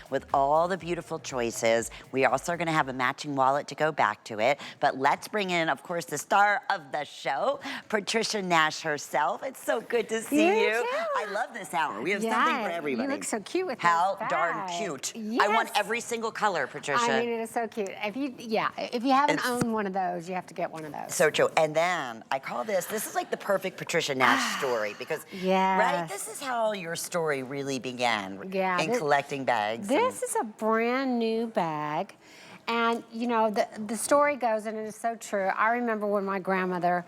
with all the beautiful choices. We also are going to have a matching wallet to go back to it. But let's bring in, of course, the star of the show, Patricia Nash herself. It's so good to see you. Too. I love this hour. We have something for everybody. You look so cute with How this darn bag. cute. Yes. I want every single color, Patricia. I mean, it is so cute. If you haven't owned one of those, you have to get one of those. So true. And then I call this is like the perfect Patricia Nash story because, right, this is how your story really began in collecting bags. This is a brand new bag. And, you know, the story goes, and it is so true. I remember when my grandmother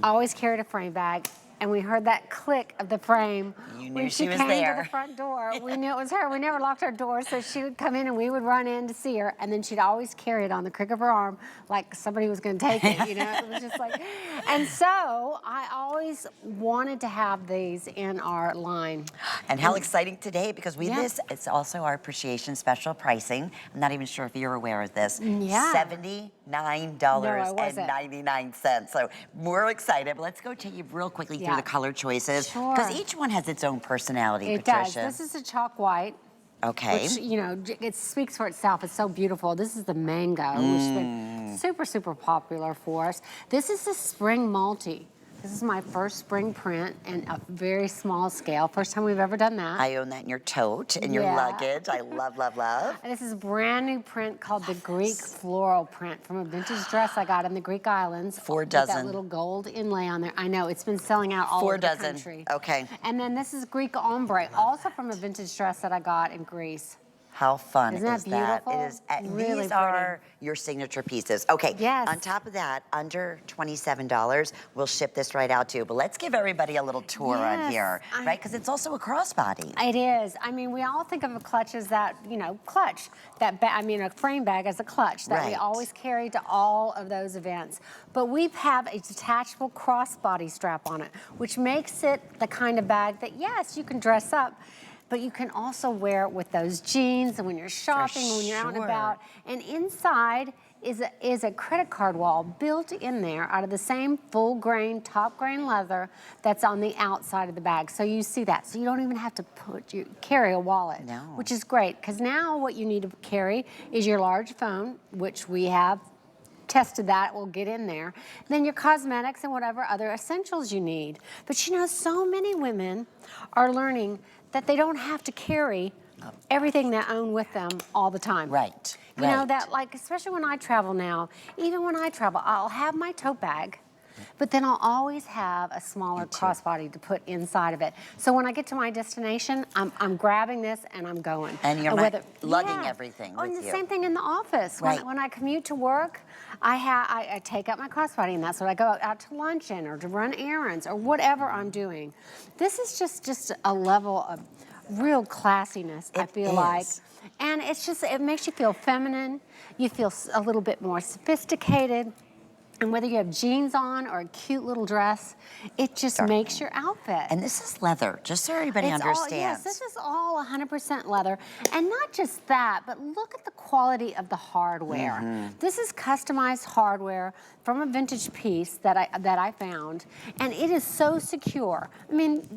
always carried a frame bag, and we heard that click of the frame when she came to the front door. We knew it was her. We never locked our door, so she would come in and we would run in to see her, and then she'd always carry it on the crick of her arm like somebody was going to take it, you know? It was just like, and so I always wanted to have these in our line. And how exciting today, because it's also our appreciation special pricing. I'm not even sure if you're aware of this. $79.99. So we're excited, but let's go take you real quickly through the color choices, because each one has its own personality. It Patricia. does. This is a chalk white. Okay. Which, you know, it speaks for itself. It's so beautiful. This is the mango, which has been super, super popular for us. This is the spring multi. This is my first spring print in a very small scale. First time we've ever done that. I own that in your tote, in your luggage. I love, love, love. And this is a brand new print called the Greek floral print from a vintage dress I got in the Greek islands. 4 dozen. With that little gold inlay on there. I know, it's been selling out all over the country. Okay. And then this is Greek ombre, also from a vintage dress that I got in Greece. How fun Isn't that beautiful? It is. Really these are your signature pieces. Okay. Yes. On top of that, under $27, we'll ship this right out to you. But let's give everybody a little tour on here, right? Because it's also a crossbody. It is. I mean, we all think of a clutch as that, you know, clutch. I mean, a frame bag as a clutch that we always carry to all of those events. But we have a detachable crossbody strap on it, which makes it the kind of bag that, yes, you can dress up, but you can also wear it with those jeans and when you're shopping, when you're out and about. And inside is a credit card wall built in there out of the same full grain, top grain leather that's on the outside of the bag. So you see that. So you don't even have to carry a wallet, which is great. Because now what you need to carry is your large phone, which we have tested that, will get in there. Then your cosmetics and whatever other essentials you need. But you know, so many women are learning that they don't have to carry everything they own with them all the time. Right. You know, that, like, especially when I travel now, even when I travel, I'll have my tote bag, but then I'll always have a smaller crossbody to put inside of it. So when I get to my destination, I'm grabbing this and I'm going. And you're not lugging everything with you. And the same thing in the office. When I commute to work, I take out my crossbody, and that's what I go out to lunch in or to run errands or whatever I'm doing. This is just a level of real classiness, I feel like. And it's just, it makes you feel feminine. You feel a little bit more sophisticated. And whether you have jeans on or a cute little dress, it just makes your outfit. And this is leather, just so everybody understands. Yes, this is all 100% leather. And not just that, but look at the quality of the hardware. This is customized hardware from a vintage piece that I found, and it is so secure. I mean,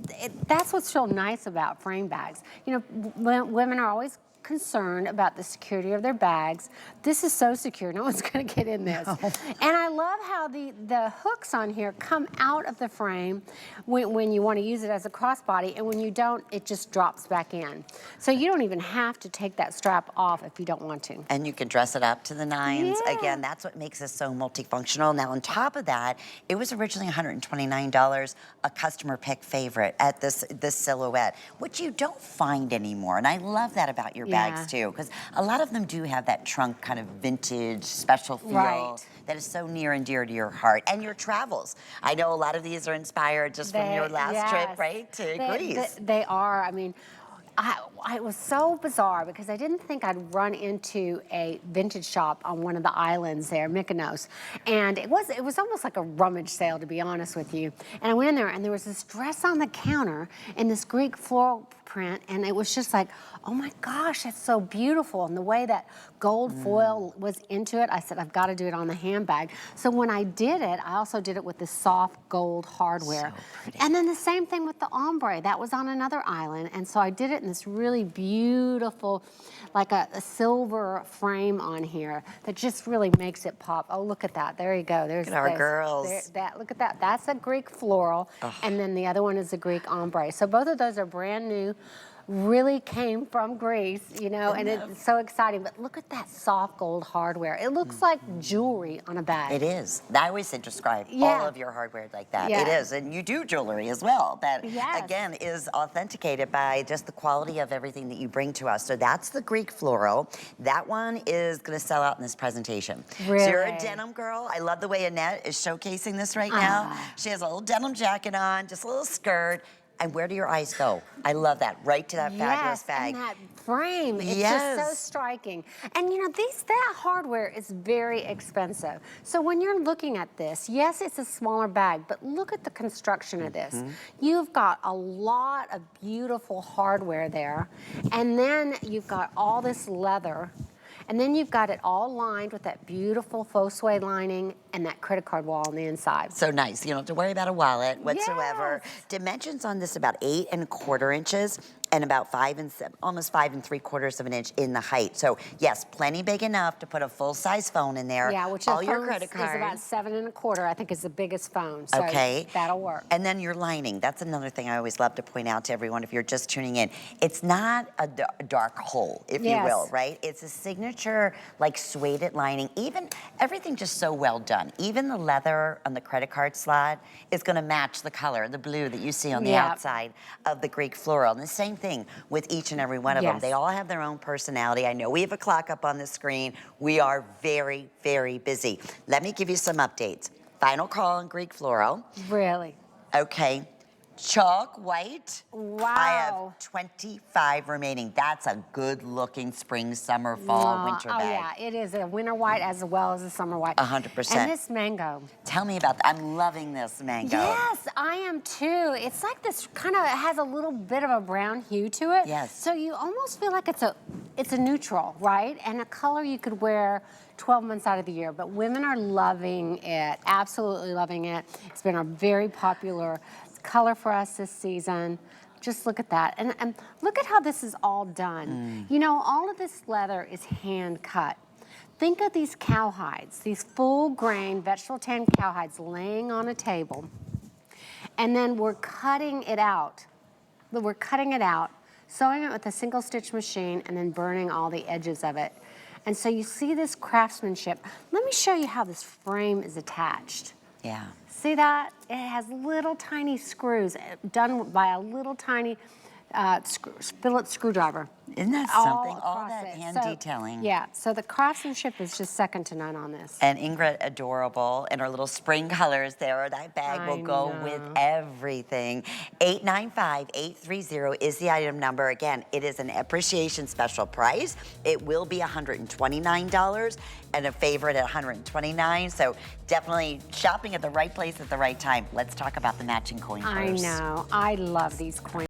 that's what's so nice about frame bags. You know, women are always concerned about the security of their bags. This is so secure, no one's gonna get in this. And I love how the hooks on here come out of the frame when you wanna use it as a crossbody, and when you don't, it just drops back in. So you don't even have to take that strap off if you don't want to. And you can dress it up to the nines. Again, that's what makes this so multifunctional. Now, on top of that, it was originally $129, a customer pick favorite at this silhouette, which you don't find anymore. And I love that about your bags too, because a lot of them do have that trunk kind of vintage special feel that is so near and dear to your heart and your travels. I know a lot of these are inspired just from your last trip, right, to Greece. They are. I mean, it was so bizarre because I didn't think I'd run into a vintage shop on one of the islands there, Mykonos. And it was almost like a rummage sale, to be honest with you. And I went in there and there was this dress on the counter in this Greek floral print, and it was just like, oh my gosh, that's so beautiful. And the way that gold foil was into it, I said, I've got to do it on the handbag. So when I did it, I also did it with the soft gold hardware. So pretty. And then the same thing with the ombre. That was on another island. And so I did it in this really beautiful, like a silver frame on here that just really makes it pop. Oh, look at that. There you go. There's Look at our girls. Look at that. That's a Greek floral. And then the other one is a Greek ombre. So both of those are brand new. Really came from Greece, you know, and it's so exciting. But look at that soft gold hardware. It looks like jewelry on a bag. It is. I always say describe all of your hardware like that. Yeah. It is. And you do jewelry as well. That, Yes. again, is authenticated by just the quality of everything that you bring to us. So that's the Greek floral. That one is going to sell out in this presentation. Really? So you're a denim girl. I love the way Annette is showcasing this right now. She has a little denim jacket on, just a little skirt. And where do your eyes go? I love that. Right to that fabulous bag. And that frame. It's just so striking. And you know, that hardware is very expensive. So when you're looking at this, yes, it's a smaller bag, but look at the construction of this. You've got a lot of beautiful hardware there. And then you've got all this leather. And then you've got it all lined with that beautiful faux suede lining and that credit card wall on the inside. So nice. You don't have to worry about a wallet whatsoever. Yes. Dimensions on this about 8 1/4 inches and about almost 5 3/4 of an inch in the height. So yes, plenty big enough to put a full-size phone in there. Yeah, which all your credit cards. is about 7 1/4. I think is the biggest phone. So okay, that'll work. And then your lining. That's another thing I always love to point out to everyone if you're just tuning in. It's not a dark hole, if you will, right? It's a signature like suede lining. Even everything just so well done. Even the leather on the credit card slot is going to match the color, the blue that you see on the outside of the Greek floral. And the same thing with each and every one of them. They all have their own personality. I know we have a clock up on the screen. We are very, very busy. Let me give you some updates. Final call on Greek floral. Really? Okay. Chalk white. Wow. I have 25 remaining. That's a good looking spring, summer, fall, winter bag. Oh yeah, it is a winter white as well as a summer white. 100%. And this mango. Tell me about that. I'm loving this mango. Yes, I am too. It's like this kind of has a little bit of a brown hue to it. Yes. So you almost feel like it's a neutral, right? And a color you could wear 12 months out of the year. But women are loving it, absolutely loving it. It's been a very popular color for us this season. Just look at that. And look at how this is all done. You know, all of this leather is hand cut. Think of these cowhides, these full grain vegetable tan cowhides laying on a table. And then we're cutting it out. We're cutting it out, sewing it with a single stitch machine, and then burning all the edges of it. And so you see this craftsmanship. Let me show you how this frame is attached. Yeah. See that? It has little tiny screws done by a little tiny Phillips screwdriver. Isn't that something? All across that it. hand So, detailing. Yeah, so the craftsmanship is just second to none on this. And Ingrid, adorable, and her little spring colors there. That bag will go with everything. 895-830 is the item number. Again, it is an appreciation special price. It will be $129 and a favorite at $129. So definitely shopping at the right place at the right time. Let's talk about the matching coin purse. I know. I love these coins.